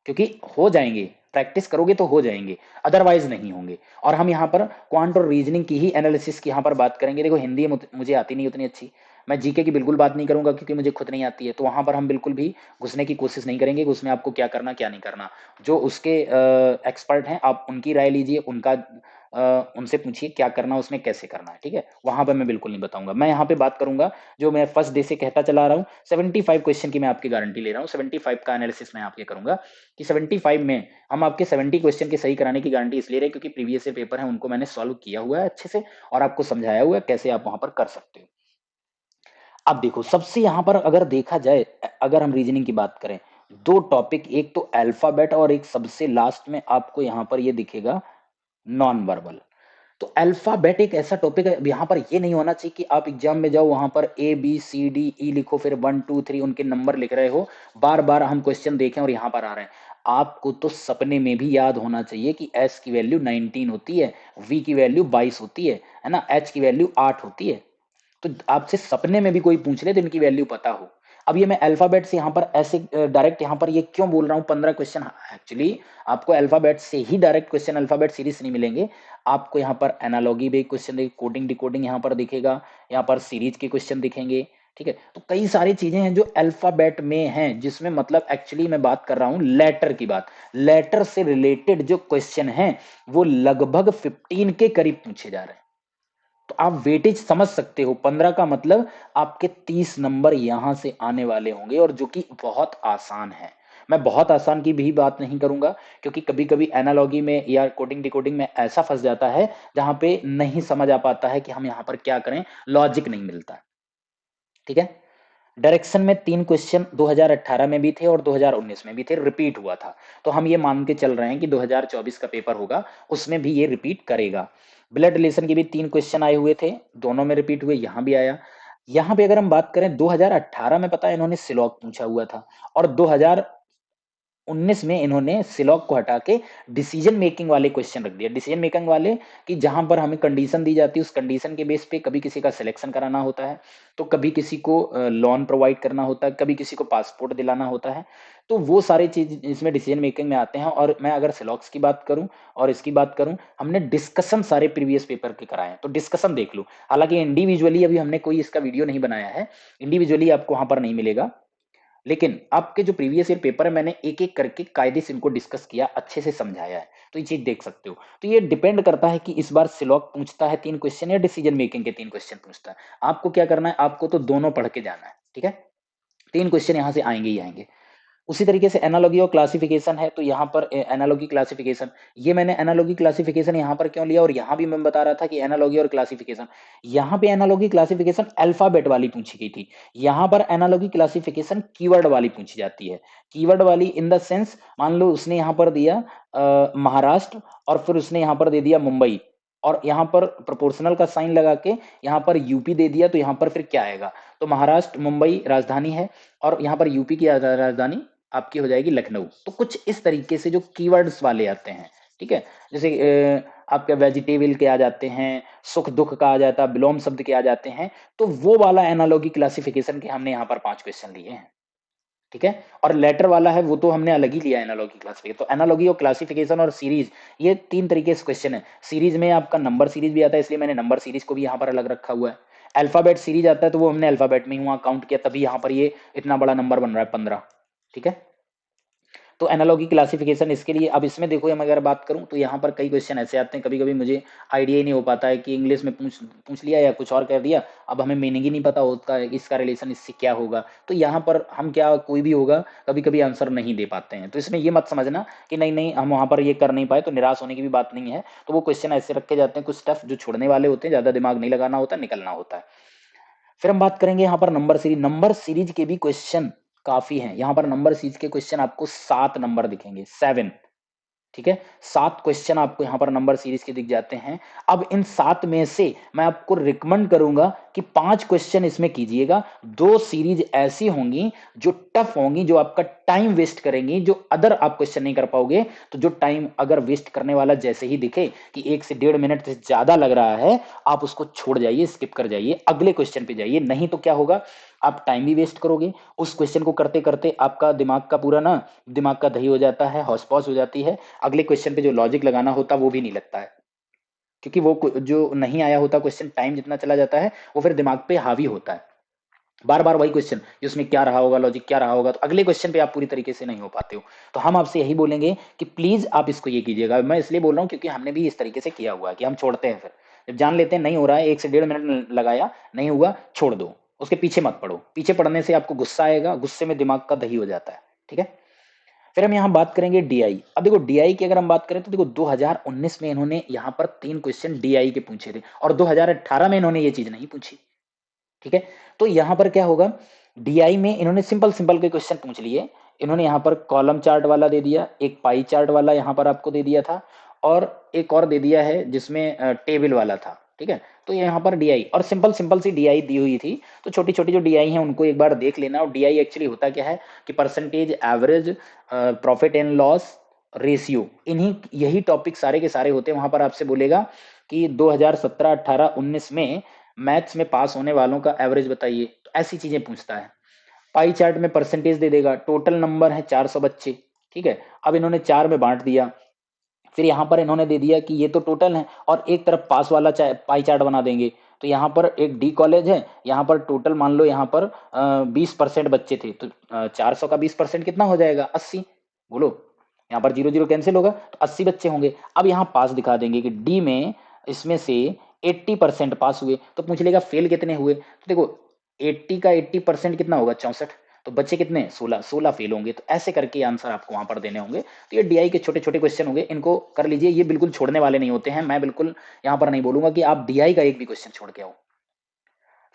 Speaker 1: क्योंकि हो जाएंगे, प्रैक्टिस करोगे तो हो जाएंगे, अदरवाइज नहीं होंगे। और हम यहाँ पर क्वांट और रीजनिंग की ही एनालिसिस की यहाँ पर बात करेंगे। देखो हिंदी मुझे आती नहीं उतनी अच्छी, मैं जीके की बिल्कुल बात नहीं करूंगा क्योंकि मुझे खुद नहीं आती है, तो वहां पर हम बिल्कुल भी घुसने की कोशिश नहीं करेंगे कि उसमें आपको क्या करना क्या नहीं करना। जो उसके एक्सपर्ट हैं आप उनकी राय लीजिए, उनका उनसे पूछिए क्या करना उसमें, कैसे करना है। ठीक है, वहां पर मैं बिल्कुल नहीं बताऊंगा। मैं यहाँ पे बात करूंगा जो मैं फर्स्ट डे से कहता चला रहा हूँ, 75 क्वेश्चन की मैं आपकी गारंटी ले रहा हूँ। 75 का एनालिसिस मैं आपके करूंगा कि 75 में हम आपके 70 क्वेश्चन के सही कराने की गारंटी इसलिए रहे क्योंकि प्रीवियस पेपर है उनको मैंने सॉल्व किया हुआ है अच्छे से, और आपको समझाया हुआ है कैसे आप वहां पर कर सकते हो। अब देखो सबसे यहाँ पर अगर देखा जाए, अगर हम रीजनिंग की बात करें, 2 टॉपिक, एक तो अल्फाबेट और एक सबसे लास्ट में आपको यहाँ पर ये दिखेगा नॉन वर्बल। तो अल्फाबेट एक ऐसा टॉपिक है, यहाँ पर ये नहीं होना चाहिए कि आप एग्जाम में जाओ वहां पर A B C D E लिखो, फिर 1 2 3 उनके नंबर लिख रहे हो, बार बार हम क्वेश्चन देखें और यहाँ पर आ रहे हैं। आपको तो सपने में भी याद होना चाहिए कि एस की वैल्यू 19 होती है, वी की वैल्यू 22 होती है ना, एच की वैल्यू 8 होती है। तो आपसे सपने में भी कोई पूछ ले तो इनकी वैल्यू पता हो। अब ये मैं अल्फाबेट से यहाँ पर ऐसे डायरेक्ट यहाँ पर ये क्यों बोल रहा हूँ 15 क्वेश्चन, एक्चुअली आपको अल्फाबेट से ही डायरेक्ट क्वेश्चन अल्फाबेट सीरीज नहीं मिलेंगे। आपको यहाँ पर एनालॉगी भी क्वेश्चन देखेगा, कोडिंग डिकोडिंग यहाँ पर दिखेगा, यहाँ पर सीरीज के क्वेश्चन दिखेंगे। ठीक है, तो कई सारी चीजें हैं जो अल्फाबेट में हैं, जिसमें मतलब एक्चुअली मैं बात कर रहा हूँ लेटर की बात, लेटर से रिलेटेड जो क्वेश्चन हैं वो लगभग 15 के करीब पूछे जा रहे हैं। तो आप वेटेज समझ सकते हो, 15 का मतलब आपके 30 नंबर यहां से आने वाले होंगे, और जो कि बहुत आसान है। मैं बहुत आसान की भी बात नहीं करूंगा क्योंकि कभी कभी एनालॉगी में या कोडिंग डिकोडिंग में ऐसा फंस जाता है जहां पे नहीं समझ आ पाता है कि हम यहाँ पर क्या करें, लॉजिक नहीं मिलता। ठीक है, डायरेक्शन में 3 क्वेश्चन 2018 में भी थे और 2019 में भी थे, रिपीट हुआ था। तो हम ये मान के चल रहे हैं कि 2024 का पेपर होगा उसमें भी ये रिपीट करेगा। ब्लड रिलेशन के भी 3 क्वेश्चन आए हुए थे, दोनों में रिपीट हुए, यहाँ भी आया। यहाँ पे अगर हम बात करें 2018 में, पता है इन्होंने सिलॉग पूछा हुआ था, और 2000 19 में इन्होंने सिलॉग को हटा के डिसीजन मेकिंग वाले क्वेश्चन रख दिया। डिसीजन मेकिंग वाले कि जहां पर हमें कंडीशन दी जाती है, उस कंडीशन के बेस पे कभी किसी का सिलेक्शन कराना होता है, तो कभी किसी को लोन प्रोवाइड करना होता है, कभी किसी को पासपोर्ट दिलाना होता है। तो वो सारी चीज इसमें डिसीजन मेकिंग में आते हैं। और मैं अगर सिलॉक्स की बात करूं और इसकी बात करूं, हमने डिस्कशन सारे प्रीवियस पेपर के कराए हैं, तो डिस्कशन देख लो। हालांकि इंडिविजुअली अभी हमने कोई इसका वीडियो नहीं बनाया है, इंडिविजुअली आपको वहां पर नहीं मिलेगा, लेकिन आपके जो प्रीवियस ईयर पेपर है मैंने एक एक करके कायदे से इनको डिस्कस किया, अच्छे से समझाया है, तो ये चीज देख सकते हो। तो ये डिपेंड करता है कि इस बार सिलॉक पूछता है 3 क्वेश्चन या डिसीजन मेकिंग के 3 क्वेश्चन पूछता है। आपको क्या करना है, आपको तो दोनों पढ़ के जाना है, ठीक है। 3 क्वेश्चन यहाँ से आएंगे ही आएंगे। उसी तरीके से एनालॉगी और क्लासिफिकेशन है, तो यहाँ पर एनालॉगी क्लासिफिकेशन, ये मैंने एनालॉगी क्लासिफिकेशन यहाँ पर क्यों लिया, और यहाँ भी मैं बता रहा था कि एनालॉगी और क्लासिफिकेशन, यहाँ पे एनालॉगी क्लासिफिकेशन अल्फाबेट वाली पूछी गई थी, यहाँ पर एनालॉगी क्लासिफिकेशन कीवर्ड वाली पूछी जाती है। कीवर्ड वाली इन द सेंस, मान लो उसने यहाँ पर दिया महाराष्ट्र, और फिर उसने यहाँ पर दे दिया मुंबई, और यहाँ पर प्रोपोर्शनल का साइन लगा के यहाँ पर यूपी दे दिया, तो यहाँ पर फिर क्या आएगा, तो महाराष्ट्र मुंबई राजधानी है, और यहाँ पर यूपी की राजधानी आपकी हो जाएगी लखनऊ। तो कुछ इस तरीके से जो कीवर्ड्स वाले आते हैं, ठीक है। जैसे आपके वेजिटेबल के आ जाते हैं, सुख दुख का आ जाता है, बिलोम शब्द के आ जाते हैं, तो वो वाला एनालॉगी क्लासिफिकेशन के हमने यहाँ पर 5 क्वेश्चन लिए हैं, ठीक है। और लेटर वाला है वो तो हमने अलग ही लिया एनालॉगी क्लासिफिकेशन। तो एनालॉगी और क्लासिफिकेशन और सीरीज, ये 3 तरीके से क्वेश्चन है। सीरीज में आपका नंबर सीरीज भी आता है, इसलिए मैंने नंबर सीरीज को भी यहाँ पर अलग रखा हुआ है। अल्फाबेट सीरीज आता है तो वो हमने अल्फाबेट में ही वहां काउंट किया, तभी यहाँ पर ये इतना बड़ा नंबर बन रहा है 15, ठीक है। तो एनालॉगी क्लासिफिकेशन इसके लिए। अब इसमें देखो, हम अगर बात करूं तो यहाँ पर कई क्वेश्चन ऐसे आते हैं, कभी कभी मुझे आइडिया ही नहीं हो पाता है कि इंग्लिश में पूछ पूछ लिया या कुछ और कर दिया, अब हमें मीनिंग ही नहीं पता होता है इसका रिलेशन इससे क्या होगा, तो यहाँ पर हम क्या कोई भी होगा कभी कभी आंसर नहीं दे पाते हैं। तो इसमें ये मत समझना कि नहीं नहीं हम वहाँ पर ये कर नहीं पाए, तो निराश होने की भी बात नहीं है। तो वो क्वेश्चन ऐसे रखे जाते हैं, कुछ स्टफ जो छोड़ने वाले होते हैं, ज्यादा दिमाग नहीं लगाना होता, निकलना होता है। फिर हम बात करेंगे यहाँ पर नंबर सीरीज। नंबर सीरीज के भी क्वेश्चन काफी हैं। यहाँ पर नंबर सीरीज के क्वेश्चन आपको 7 नंबर दिखेंगे, 7, ठीक है। 7 क्वेश्चन आपको यहाँ पर नंबर सीरीज के दिख जाते हैं। अब इन 7 में से मैं आपको रिकमेंड करूंगा कि 5 क्वेश्चन इसमें कीजिएगा। 2 सीरीज ऐसी होंगी जो टफ होंगी, जो आपका टाइम वेस्ट करेंगी, जो अदर आप क्वेश्चन नहीं कर पाओगे। तो जो टाइम अगर वेस्ट करने वाला जैसे ही दिखे कि 1 से 1.5 मिनट से ज्यादा लग रहा है, आप उसको छोड़ जाइए, स्किप कर जाइए, अगले क्वेश्चन पे जाइए। नहीं तो क्या होगा, आप टाइम भी वेस्ट करोगे, उस क्वेश्चन को करते करते आपका दिमाग का पूरा ना, दिमाग का दही हो जाता है, हौस पौस हो जाती है, अगले क्वेश्चन पे जो लॉजिक लगाना होता वो भी नहीं लगता है, क्योंकि वो जो नहीं आया होता क्वेश्चन, टाइम जितना चला जाता है वो फिर दिमाग पे हावी होता है। बार बार वही क्वेश्चन, उसमें क्या रहा होगा, लॉजिक क्या रहा होगा, तो अगले क्वेश्चन पे आप पूरी तरीके से नहीं हो पाते हो। तो हम आपसे यही बोलेंगे कि प्लीज आप इसको ये कीजिएगा। मैं इसलिए बोल रहा हूँ क्योंकि हमने भी इस तरीके से किया हुआ है कि हम छोड़ते हैं, फिर जब जान लेते हैं नहीं हो रहा है, 1 से 1.5 मिनट लगाया नहीं हुआ, छोड़ दो, उसके पीछे मत पड़ो। पीछे पड़ने से आपको गुस्सा आएगा, गुस्से में दिमाग का दही हो जाता है, ठीक है। फिर हम यहाँ बात करेंगे डीआई। अब देखो डीआई की अगर हम बात करें तो देखो 2019 में इन्होंने यहाँ पर 3 क्वेश्चन डीआई के पूछे थे, और 2018 में इन्होंने ये चीज नहीं पूछी, ठीक है। तो यहाँ पर क्या होगा, डीआई में इन्होंने सिंपल सिंपल के क्वेश्चन पूछ लिए। इन्होंने यहाँ पर कॉलम चार्ट वाला दे दिया, एक पाई चार्ट वाला यहाँ पर आपको दे दिया था, और एक और दे दिया है जिसमें टेबल वाला था, ठीक है। तो यहाँ पर डीआई और सिंपल सिंपल सी डीआई दी हुई थी। तो छोटी छोटी जो डीआई है उनको एक बार देख लेना। और डीआई एक्चुअली होता क्या है कि percentage, average, profit and loss ratio, इन्हीं यही टॉपिक सारे के सारे होते हैं। वहां पर आपसे बोलेगा कि 2017, 18, 19 में मैथ्स में पास होने वालों का एवरेज बताइए, तो ऐसी चीजें पूछता है। पाई चार्ट में परसेंटेज दे देगा, टोटल नंबर है 400 बच्चे, ठीक है। अब इन्होंने 4 में बांट दिया, फिर यहाँ पर इन्होंने दे दिया कि ये तो टोटल है, और एक तरफ पास वाला पाई चार्ट बना देंगे। तो यहाँ पर एक डी कॉलेज है, यहाँ पर टोटल मान लो यहाँ पर 20% बच्चे थे, तो 400 का 20% कितना हो जाएगा, 80। बोलो, यहाँ पर 0 0 कैंसिल होगा, तो 80 बच्चे होंगे। अब यहाँ पास दिखा देंगे कि डी में इसमें से 80% पास हुए, तो पूछ लेगा फेल कितने हुए। तो देखो 80 का 80% कितना होगा, 64, तो बच्चे कितने, 16, 16 फेल होंगे। तो ऐसे करके आंसर आपको वहां पर देने होंगे। तो ये डीआई के छोटे छोटे क्वेश्चन होंगे, इनको कर लीजिए, ये बिल्कुल छोड़ने वाले नहीं होते हैं। मैं बिल्कुल यहाँ पर नहीं बोलूंगा कि आप डीआई का एक भी क्वेश्चन छोड़ के आओ।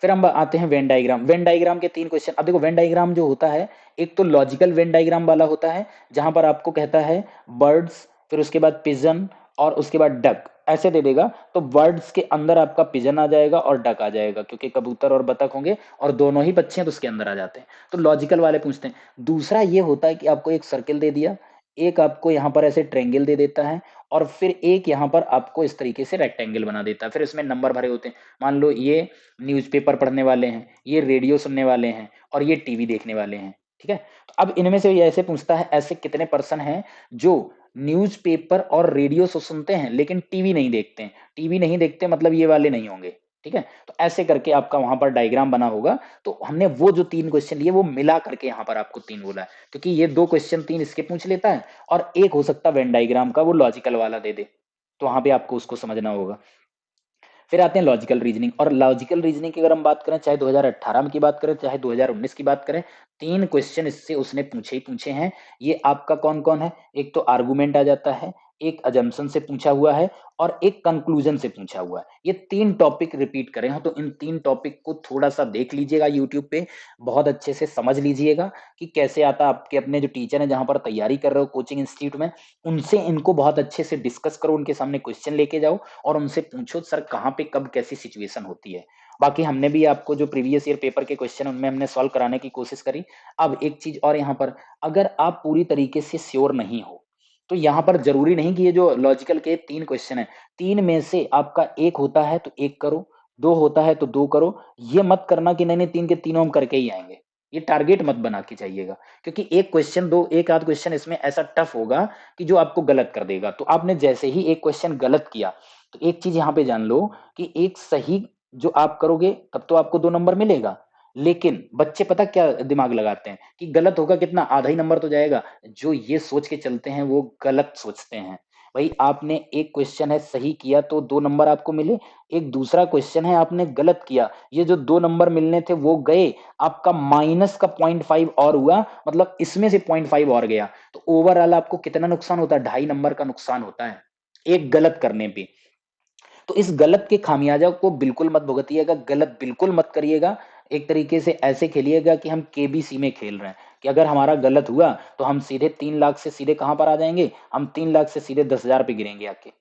Speaker 1: फिर हम आते हैं वेन डायग्राम। वेन डायग्राम के 3 क्वेश्चन। अब देखो वेन डायग्राम जो होता है, एक तो लॉजिकल वेन डायग्राम वाला होता है, जहां पर आपको कहता है बर्ड्स, फिर उसके बाद पिजन, और उसके बाद डक, ऐसे दे देगा तो वर्ड्स के अंदर आपका पिजन आ जाएगा और डक आ जाएगा, क्योंकि कबूतर और बतख होंगे और दोनों ही बच्चे हैं तो उसके अंदर आ जाते हैं। तो लॉजिकल वाले पूछते हैं। दूसरा ये होता है कि आपको एक सर्किल दे दिया, एक आपको यहाँ पर ऐसे ट्रायंगल दे देता है और फिर एक यहाँ पर आपको इस तरीके से रेक्टेंगल बना देता है, फिर इसमें नंबर भरे होते हैं। मान लो ये न्यूज़पेपर पढ़ने वाले हैं, ये रेडियो सुनने वाले हैं और ये टीवी देखने वाले हैं, ठीक है। तो अब इनमें से ये ऐसे पूछता है, ऐसे कितने पर्सन हैं जो न्यूज़पेपर और रेडियो सुनते हैं लेकिन टीवी नहीं देखते हैं। टीवी नहीं देखते मतलब ये वाले नहीं होंगे, ठीक है। तो ऐसे करके आपका वहां पर डायग्राम बना होगा। तो हमने वो जो 3 क्वेश्चन लिए वो मिला करके यहाँ पर आपको 3 बोला है, क्योंकि ये 2 क्वेश्चन 3 इसके पूछ लेता है और एक हो सकता है वेन डायग्राम का, वो लॉजिकल वाला दे दे, तो वहां पे आपको उसको समझना होगा। फिर आते हैं लॉजिकल रीजनिंग, और लॉजिकल रीजनिंग की अगर हम बात करें, चाहे 2018 की बात करें चाहे 2019 की बात करें, 3 क्वेश्चन इससे उसने पूछे ही पूछे हैं। ये आपका कौन कौन है, एक तो आर्गुमेंट आ जाता है, एक अजम्पशन से पूछा हुआ है और एक कंक्लूजन से पूछा हुआ है। ये 3 टॉपिक रिपीट करे हैं, तो इन 3 टॉपिक को थोड़ा सा देख लीजिएगा यूट्यूब पे, बहुत अच्छे से समझ लीजिएगा कि कैसे आता है। आपके अपने जो टीचर हैं जहां पर तैयारी कर रहे हो कोचिंग इंस्टीट्यूट में, उनसे इनको बहुत अच्छे से डिस्कस करो, उनके सामने क्वेश्चन लेके जाओ और उनसे पूछो सर कहाँ पे कब कैसी सिचुएशन होती है। बाकी हमने भी आपको जो प्रीवियस ईयर पेपर के क्वेश्चन उनमें हमने सॉल्व कराने की कोशिश करी। अब एक चीज और यहाँ पर, अगर आप पूरी तरीके से श्योर नहीं हो तो यहाँ पर जरूरी नहीं कि ये जो लॉजिकल के 3 क्वेश्चन है, 3 में से आपका एक होता है तो एक करो, 2 होता है तो 2 करो। ये मत करना कि नहीं नहीं 3 के तीनों हम करके ही आएंगे, ये टारगेट मत बना के जाइएगा, क्योंकि एक क्वेश्चन दो एक आध क्वेश्चन इसमें ऐसा टफ होगा कि जो आपको गलत कर देगा। तो आपने जैसे ही एक क्वेश्चन गलत किया तो एक चीज यहाँ पे जान लो कि एक सही जो आप करोगे तब तो आपको 2 नंबर मिलेगा, लेकिन बच्चे पता क्या दिमाग लगाते हैं कि गलत होगा कितना, आधा ही नंबर तो जाएगा। जो ये सोच के चलते हैं वो गलत सोचते हैं। भाई आपने एक क्वेश्चन है सही किया तो 2 नंबर आपको मिले, एक दूसरा क्वेश्चन है आपने गलत किया, ये जो 2 नंबर मिलने थे वो गए, आपका माइनस का 0.5 और हुआ, मतलब इसमें से 0.5 और गया, तो ओवरऑल आपको कितना नुकसान होता है, 2.5 नंबर का नुकसान होता है एक गलत करने पे। तो इस गलत के खामियाजा को बिल्कुल मत भुगतिएगा, गलत बिल्कुल मत करिएगा। एक तरीके से ऐसे खेलिएगा कि हम केबीसी में खेल रहे हैं, कि अगर हमारा गलत हुआ तो हम सीधे 3 लाख से सीधे कहां पर आ जाएंगे, हम 3 लाख से सीधे 10,000 पे गिरेंगे आके,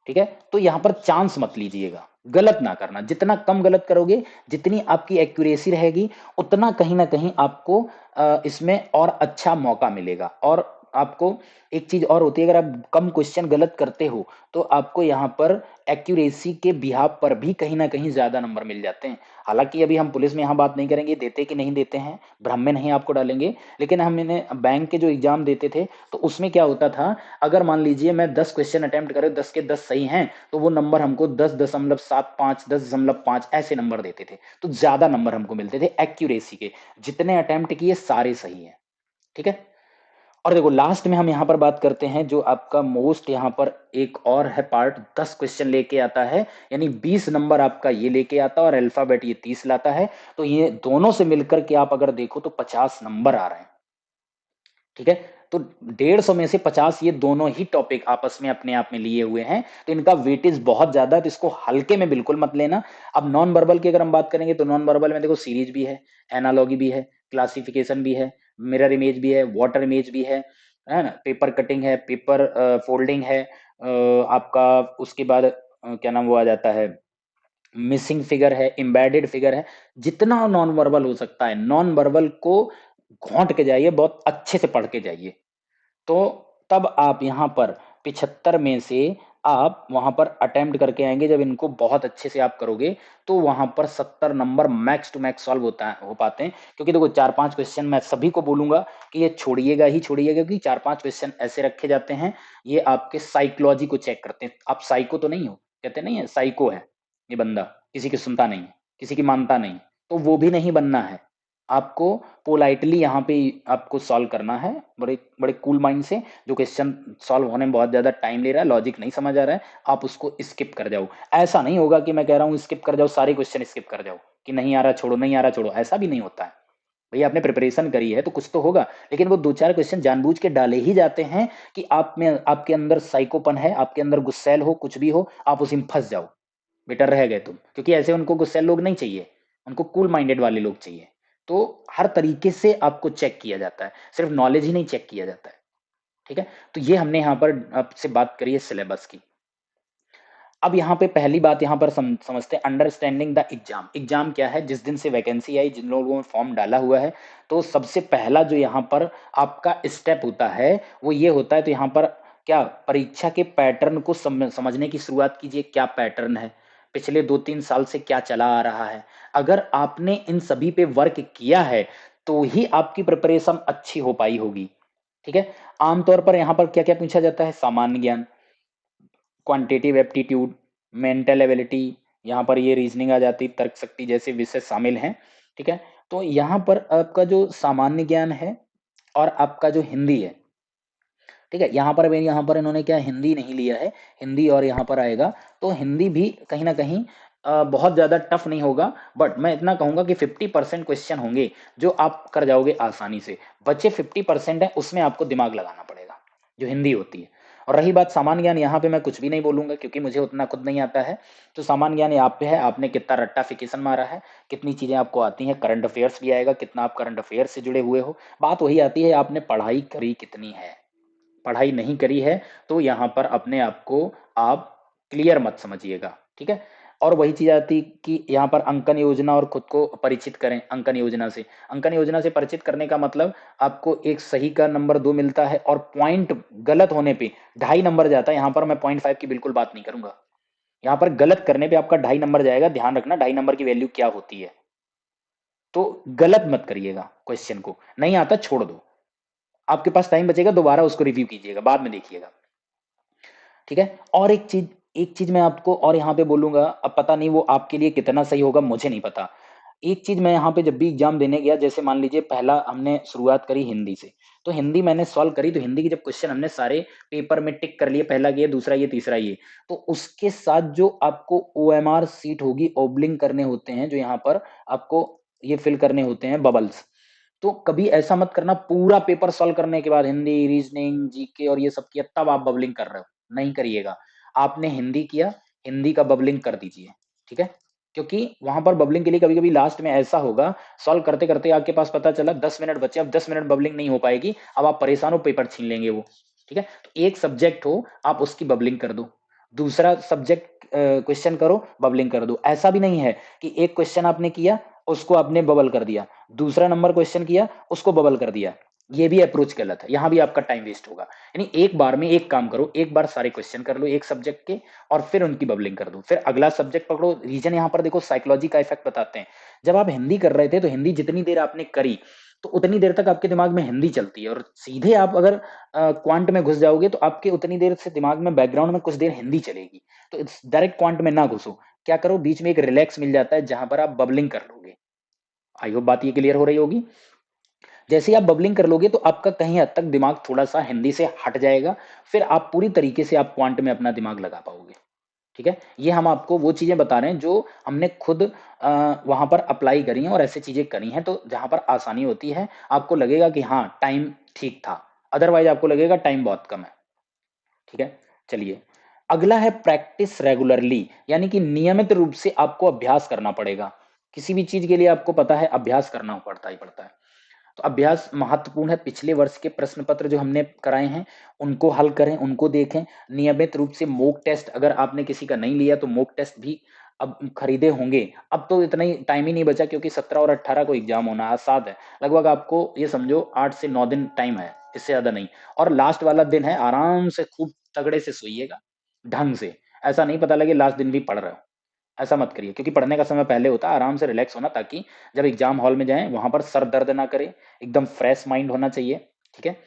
Speaker 1: ठीक है। तो यहां पर चांस मत लीजिएगा, गलत ना करना, जितना कम गलत करोगे जितनी आपकी एक्यूरेसी रहेगी उतना कहीं ना कहीं आपको इसमें और अच्छा मौका मिलेगा। और आपको एक चीज और होती है, अगर आप कम क्वेश्चन गलत करते हो तो आपको यहाँ पर एक्यूरेसी के बिहाफ पर भी कहीं ना कहीं ज्यादा नंबर मिल जाते हैं। हालांकि अभी हम पुलिस में यहाँ बात नहीं करेंगे देते कि नहीं देते हैं, भ्रम में नहीं आपको डालेंगे, लेकिन हम इन्हें बैंक के जो एग्जाम देते थे तो उसमें क्या होता था, अगर मान लीजिए मैं 10 क्वेश्चन अटेम्प्ट करे 10 के 10 सही हैं तो वो नंबर हमको 10.75 10.5 ऐसे नंबर देते थे, तो ज्यादा नंबर हमको मिलते थे एक्यूरेसी के, जितने अटेम्प्ट किए सारे सही हैं, ठीक है। और देखो लास्ट में हम यहाँ पर बात करते हैं जो आपका मोस्ट यहाँ पर एक और है पार्ट, 10 क्वेश्चन लेके आता है, यानी 20 नंबर आपका ये लेके आता है और अल्फाबेट ये 30 लाता है, तो ये दोनों से मिलकर के आप अगर देखो तो 50 नंबर आ रहे हैं, ठीक है। तो 150 में से 50 ये दोनों ही टॉपिक आपस में अपने आप में लिए हुए हैं, तो इनका वेटेज बहुत ज्यादा है, तो इसको हल्के में बिल्कुल मत लेना। अब नॉन वर्बल की अगर हम बात करेंगे तो नॉन वर्बल में देखो सीरीज भी है, एनालॉगी भी है, क्लासिफिकेशन भी है, मिरर इमेज भी है, वाटर इमेज भी है ना, पेपर कटिंग है, पेपर फोल्डिंग है, आपका उसके बाद क्या नाम वो आ जाता है, मिसिंग फिगर है, एम्बेडेड फिगर है, जितना नॉन वर्बल हो सकता है नॉन वर्बल को घोंट के जाइए, बहुत अच्छे से पढ़ के जाइए। तो तब आप यहाँ पर 75 में से आप वहां पर अटेम्प्ट करके आएंगे, जब इनको बहुत अच्छे से आप करोगे तो वहां पर 70 number max to max solve होता है हो पाते हैं। क्योंकि देखो 4-5 क्वेश्चन मैं सभी को बोलूंगा कि ये छोड़िएगा ही छोड़िएगा, क्योंकि 4-5 क्वेश्चन ऐसे रखे जाते हैं, ये आपके साइकोलॉजी को चेक करते हैं। आप साइको तो नहीं हो, कहते नहीं है साइको है ये बंदा, किसी की सुनता नहीं, किसी की मानता नहीं, तो वो भी नहीं बनना है। आपको पोलाइटली यहाँ पे आपको सॉल्व करना है, बड़े बड़े कूल माइंड से। जो क्वेश्चन सॉल्व होने में बहुत ज्यादा टाइम ले रहा है, लॉजिक नहीं समझ आ रहा है, आप उसको स्किप कर जाओ। ऐसा नहीं होगा कि मैं कह रहा हूँ स्किप कर जाओ, सारे क्वेश्चन स्किप कर जाओ कि नहीं आ रहा छोड़ो, नहीं आ रहा छोड़ो, ऐसा भी नहीं होता है। भैया आपने प्रिपरेशन करी है तो कुछ तो होगा, लेकिन वो 2-4 क्वेश्चन जानबूझ के डाले ही जाते हैं कि आप में आपके अंदर साइकोपन है, आपके अंदर गुस्सैल हो, कुछ भी हो, आप उसी में फंस जाओ, बेटर रह गए तुम। क्योंकि ऐसे उनको गुस्सैल लोग नहीं चाहिए, उनको कूल माइंडेड वाले लोग चाहिए। तो हर तरीके से आपको चेक किया जाता है, सिर्फ नॉलेज ही नहीं चेक किया जाता है, ठीक है। तो ये हमने यहाँ पर आपसे बात करी है सिलेबस की। अब यहाँ पे पहली बात यहाँ पर समझते हैं अंडरस्टैंडिंग द एग्जाम। एग्जाम क्या है? जिस दिन से वैकेंसी आई, जिन लोगों ने फॉर्म डाला हुआ है, तो सबसे पहला जो यहाँ पर आपका स्टेप होता है वो ये होता है, तो यहाँ पर क्या परीक्षा के पैटर्न को समझने की शुरुआत कीजिए। क्या पैटर्न है, पिछले 2-3 साल से क्या चला आ रहा है। अगर आपने इन सभी पे वर्क किया है तो ही आपकी प्रिपरेशन अच्छी हो पाई होगी। ठीक है। आमतौर पर यहाँ पर क्या क्या पूछा जाता है? सामान्य ज्ञान, क्वांटिटेटिव एप्टीट्यूड, मेंटल एबिलिटी, यहाँ पर ये रीजनिंग आ जाती, तर्क शक्ति जैसे विषय शामिल हैं। ठीक है। तो यहाँ पर आपका जो सामान्य ज्ञान है और आपका जो हिंदी है, ठीक है, यहाँ पर इन्होंने क्या हिंदी नहीं लिया है, हिंदी और यहाँ पर आएगा, तो हिंदी भी कहीं ना कहीं बहुत ज्यादा टफ नहीं होगा, बट मैं इतना कहूंगा कि 50% क्वेश्चन होंगे जो आप कर जाओगे आसानी से। बचे 50% है, उसमें आपको दिमाग लगाना पड़ेगा, जो हिंदी होती है। और रही बात सामान्य ज्ञान, यहाँ पे मैं कुछ भी नहीं बोलूंगा क्योंकि मुझे उतना खुद नहीं आता है। तो सामान्य ज्ञान ये आप पे है, आपने कितना रट्टाफिकेशन मारा है, कितनी चीजें आपको आती हैं, करंट अफेयर्स भी आएगा, कितना आप करंट अफेयर्स से जुड़े हुए हो। बात वही आती है, आपने पढ़ाई करी कितनी है। पढ़ाई नहीं करी है तो यहाँ पर अपने आप को आप क्लियर मत समझिएगा। ठीक है। और वही चीज आती कि यहाँ पर अंकन योजना और खुद को परिचित करें अंकन योजना से। अंकन योजना से परिचित करने का मतलब आपको एक सही का नंबर 2 मिलता है और पॉइंट गलत होने पे 2.5 नंबर जाता है। यहाँ पर मैं 0.5 की बिल्कुल बात नहीं करूंगा, यहाँ पर गलत करने पे आपका 2.5 नंबर जाएगा। ध्यान रखना 2.5 नंबर की वैल्यू क्या होती है। तो गलत मत करिएगा, क्वेश्चन को नहीं आता छोड़ दो, आपके पास टाइम बचेगा, दोबारा उसको रिव्यू कीजिएगा, बाद में देखिएगा। ठीक है। और एक चीज मैं आपको और यहाँ पे बोलूंगा, अब पता नहीं वो आपके लिए कितना सही होगा, मुझे नहीं पता। एक चीज मैं यहाँ पे जब भी एग्जाम देने गया, जैसे मान लीजिए पहला हमने शुरुआत करी हिंदी से, तो हिंदी मैंने सॉल्व करी, तो हिंदी के जब क्वेश्चन हमने सारे पेपर में टिक कर लिए, पहला ये, दूसरा ये, तीसरा ये, तो उसके साथ जो आपको OMR सीट होगी, ओबलिंग करने होते हैं, जो यहाँ पर आपको ये फिल करने होते हैं बबल्स। तो कभी ऐसा मत करना पूरा पेपर सॉल्व करने के बाद हिंदी, रीजनिंग, जीके और ये सब किया तब आप बबलिंग कर रहे हो, नहीं करिएगा। आपने हिंदी किया, हिंदी का बबलिंग कर दीजिए। ठीक है। क्योंकि वहां पर बबलिंग के लिए कभी कभी लास्ट में ऐसा होगा, सॉल्व करते करते आपके पास पता चला 10 मिनट बचे, अब 10 मिनट बबलिंग नहीं हो पाएगी, अब आप परेशान हो, पेपर छीन लेंगे वो। ठीक है। तो एक सब्जेक्ट हो, आप उसकी बबलिंग कर दो, दूसरा सब्जेक्ट क्वेश्चन करो, बबलिंग कर दो। ऐसा भी नहीं है कि एक क्वेश्चन आपने किया, उसको आपने बबल कर दिया, दूसरा नंबर क्वेश्चन किया, उसको बबल कर दिया, ये भी अप्रोच गलत है, यहां भी आपका टाइम वेस्ट होगा। यानी एक बार में एक काम करो, एक बार सारे क्वेश्चन कर लो एक सब्जेक्ट के और फिर उनकी बबलिंग कर दो, फिर अगला सब्जेक्ट पकड़ो। रीजन यहाँ पर देखो, साइकोलॉजी का इफेक्ट बताते हैं। जब आप हिंदी कर रहे थे तो हिंदी जितनी देर आपने करी, तो उतनी देर तक आपके दिमाग में हिंदी चलती है, और सीधे आप अगर क्वांट में घुस जाओगे तो आपके उतनी देर से दिमाग में बैकग्राउंड में कुछ देर हिंदी चलेगी। तो डायरेक्ट क्वांट में ना घुसो, क्या करो, बीच में एक रिलैक्स मिल जाता है जहां पर आप बबलिंग कर लोगे। आई होप बात ये क्लियर हो रही होगी। जैसे ही आप बबलिंग कर लोगे तो आपका कहीं हद तक दिमाग थोड़ा सा हिंदी से हट जाएगा, फिर आप पूरी तरीके से आप क्वांट में अपना दिमाग लगा पाओगे। ठीक है। ये हम आपको वो चीजें बता रहे हैं जो हमने खुद वहां पर अप्लाई करी हैं और ऐसी चीजें करी हैं, तो जहां पर आसानी होती है आपको लगेगा कि हाँ टाइम ठीक था, अदरवाइज आपको लगेगा टाइम बहुत कम है। ठीक है। चलिए, अगला है प्रैक्टिस रेगुलरली, यानी कि नियमित रूप से आपको अभ्यास करना पड़ेगा। किसी भी चीज के लिए आपको पता है अभ्यास करना पड़ता ही पड़ता है। तो अभ्यास महत्वपूर्ण है। पिछले वर्ष के प्रश्न पत्र जो हमने कराए हैं उनको हल करें, उनको देखें। नियमित रूप से मॉक टेस्ट, अगर आपने किसी का नहीं लिया तो मॉक टेस्ट भी अब खरीदे होंगे। अब तो इतना ही टाइम ही नहीं बचा क्योंकि 17 और 18 को एग्जाम होना है, आज 7 है, लगभग आपको ये समझो 8 से 9 दिन टाइम है, इससे ज्यादा नहीं। और लास्ट वाला दिन है, आराम से खूब तगड़े से सोइएगा ढंग से, ऐसा नहीं पता लगे लास्ट दिन भी पढ़ रहे हो। ऐसा मत करिए क्योंकि पढ़ने का समय पहले होता है, आराम से रिलैक्स होना, ताकि जब एग्जाम हॉल में जाएं वहां पर सर दर्द ना करे, एकदम फ्रेश माइंड होना चाहिए। ठीक है।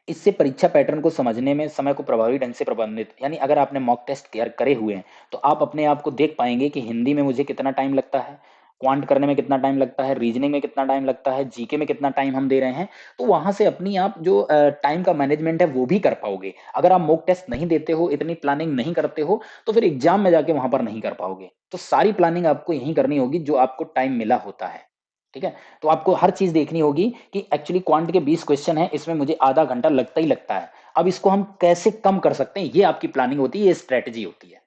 Speaker 1: इससे परीक्षा पैटर्न को समझने में समय को प्रभावी ढंग से प्रबंधित, यानी अगर आपने मॉक टेस्ट करे हुए हैं तो आप अपने आप को देख पाएंगे कि हिंदी में मुझे कितना टाइम लगता है, क्वांट करने में कितना टाइम लगता है, रीजनिंग में कितना टाइम लगता है, जीके में कितना टाइम हम दे रहे हैं। तो वहां से अपनी आप जो टाइम का मैनेजमेंट है वो भी कर पाओगे। अगर आप मॉक टेस्ट नहीं देते हो, इतनी प्लानिंग नहीं करते हो, तो फिर एग्जाम में जाके वहां पर नहीं कर पाओगे। तो सारी प्लानिंग आपको यही करनी होगी जो आपको टाइम मिला होता है। ठीक है। तो आपको हर चीज देखनी होगी कि एक्चुअली क्वांट के 20 क्वेश्चन है, इसमें मुझे आधा घंटा लगता ही लगता है, अब इसको हम कैसे कम कर सकते हैं, ये आपकी प्लानिंग होती है, ये स्ट्रेटजी होती है।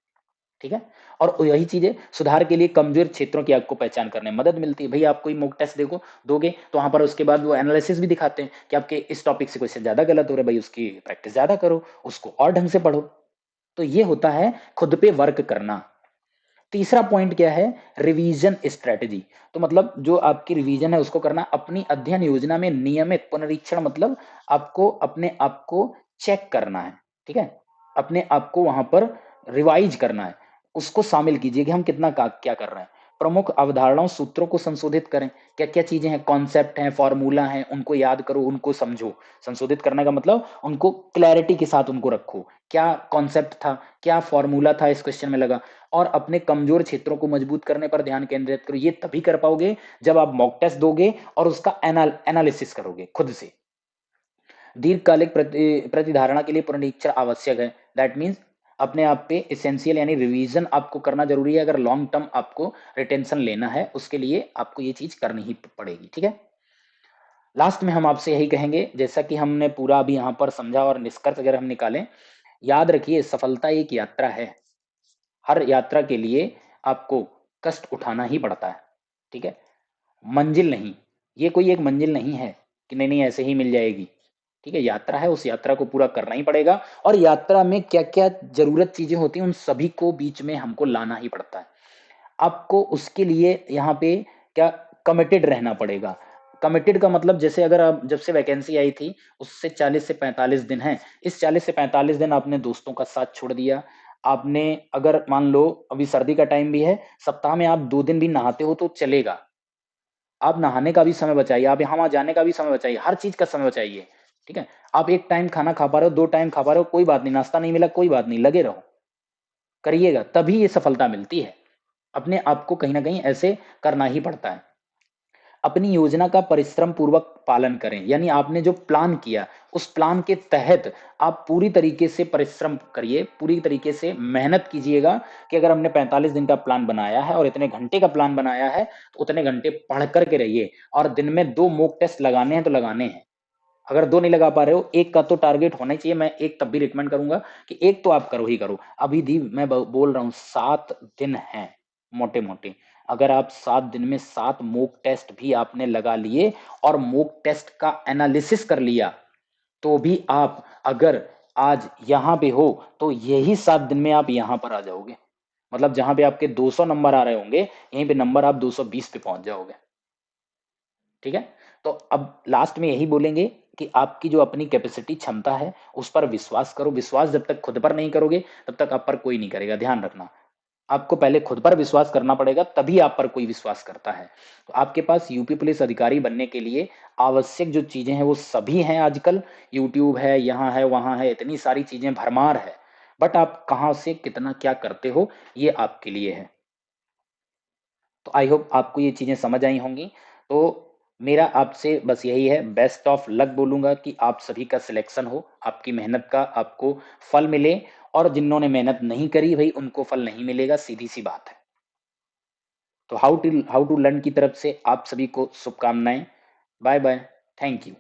Speaker 1: ठीक है। और यही चीजें सुधार के लिए कमजोर क्षेत्रों की आपको पहचान करने में मदद मिलती है। भाई आप कोई मॉक टेस्ट देखो दोगे तो वहां पर उसके बाद वो एनालिसिस भी दिखाते हैं कि आपके इस टॉपिक से क्वेश्चन ज्यादा गलत हो रहे हैं, भाई उसकी प्रैक्टिस ज्यादा करो, उसको और ढंग से पढ़ो। तो ये होता है खुद पे वर्क करना। तीसरा पॉइंट क्या है? Revision strategy. तो मतलब जो आपकी रिवीजन है उसको करना, अपनी अध्ययन योजना में नियमित पुनरीक्षण, मतलब आपको अपने आप को चेक करना है, ठीक है? अपने आप को वहां पर रिवाइज करना है, उसको शामिल कीजिए कि हम कितना क्या कर रहे हैं। प्रमुख अवधारणाओं सूत्रों को संशोधित करें, क्या क्या चीजें हैं, कॉन्सेप्ट हैं, फॉर्मूला हैं, उनको याद करो, उनको समझो। संशोधित करने का मतलब उनको क्लैरिटी के साथ उनको रखो, क्या कॉन्सेप्ट था, क्या फॉर्मूला था इस क्वेश्चन में लगा। और अपने कमजोर क्षेत्रों को मजबूत करने पर ध्यान केंद्रित करो। ये तभी कर पाओगे जब आप मॉक टेस्ट दोगे और उसका एनालिसिस करोगे खुद से। दीर्घकालिक प्रतिधारणा के लिए पुनरीक्षण आवश्यक है। दैट मीन्स अपने आप पे इसेंशियल यानी रिवीजन आपको करना जरूरी है। अगर लॉन्ग टर्म आपको रिटेंशन लेना है उसके लिए आपको ये चीज करनी ही पड़ेगी, ठीक है? लास्ट में हम आपसे यही कहेंगे, जैसा कि हमने पूरा अभी यहाँ पर समझा और निष्कर्ष अगर हम निकालें, याद रखिए सफलता एक यात्रा है। हर यात्रा के लिए आपको कष्ट उठाना ही पड़ता है, ठीक है? मंजिल नहीं, ये कोई एक मंजिल नहीं है कि नहीं नहीं ऐसे ही मिल जाएगी, ठीक है? यात्रा है, उस यात्रा को पूरा करना ही पड़ेगा। और यात्रा में क्या क्या जरूरत चीजें होती हैं उन सभी को बीच में हमको लाना ही पड़ता है। आपको उसके लिए यहाँ पे क्या कमिटेड रहना पड़ेगा। कमिटेड का मतलब जैसे अगर आप जब से वैकेंसी आई थी उससे 40 से 45 दिन है, इस 40 से 45 दिन आपने दोस्तों का साथ छोड़ दिया। आपने अगर मान लो अभी सर्दी का टाइम भी है, सप्ताह में आप 2 दिन भी नहाते हो तो चलेगा। आप नहाने का भी समय बचाइए, आप यहाँ वहाँ जाने का भी समय बचाइए, हर चीज का समय बचाइए, ठीक है? आप एक टाइम खाना खा पा रहे हो, 2 टाइम खा पा रहे हो, कोई बात नहीं, नाश्ता नहीं मिला कोई बात नहीं, लगे रहो, करिएगा, तभी ये सफलता मिलती है। अपने आप को कहीं ना कहीं ऐसे करना ही पड़ता है। अपनी योजना का परिश्रम पूर्वक पालन करें, यानी आपने जो प्लान किया उस प्लान के तहत आप पूरी तरीके से परिश्रम करिए, पूरी तरीके से मेहनत कीजिएगा कि अगर हमने 45 दिन का प्लान बनाया है और इतने घंटे का प्लान बनाया है तो उतने घंटे पढ़ करके रहिए। और दिन में 2 मॉक टेस्ट लगाने हैं तो लगाने हैं। अगर 2 नहीं लगा पा रहे हो, एक का तो टारगेट होना ही चाहिए। मैं एक तब भी रिकमेंड करूंगा कि एक तो आप करो ही करो। अभी दी मैं बोल रहा हूँ 7 दिन हैं मोटे मोटे। अगर आप 7 दिन में 7 मॉक टेस्ट भी आपने लगा लिए और मॉक टेस्ट का एनालिसिस कर लिया, तो भी आप अगर आज यहाँ पे हो तो यही 7 दिन में आप यहाँ पर आ जाओगे। मतलब जहां पे आपके 200 नंबर आ रहे होंगे, यहीं पे नंबर आप 220 पे पहुंच जाओगे, ठीक है? तो अब लास्ट में यही बोलेंगे कि आपकी जो अपनी कैपेसिटी क्षमता है उस पर विश्वास करो। विश्वास जब तक खुद पर नहीं करोगे तब तक आप पर कोई नहीं करेगा, ध्यान रखना। आपको पहले खुद पर विश्वास करना पड़ेगा तभी आप पर कोई विश्वास करता है। तो आपके पास यूपी पुलिस अधिकारी बनने के लिए आवश्यक जो चीजें हैं वो सभी हैं आजकल। यूट्यूब है, यहाँ है, वहां है, इतनी सारी चीजें भरमार है। बट आप कहाँ से कितना क्या करते हो ये आपके लिए है। तो आई होप आपको ये चीजें समझ आई होंगी। तो मेरा आपसे बस यही है, बेस्ट ऑफ लक बोलूंगा कि आप सभी का सिलेक्शन हो, आपकी मेहनत का आपको फल मिले। और जिन्होंने मेहनत नहीं करी भाई उनको फल नहीं मिलेगा, सीधी सी बात है। तो हाउ टू लर्न की तरफ से आप सभी को शुभकामनाएं। Bye bye, thank you.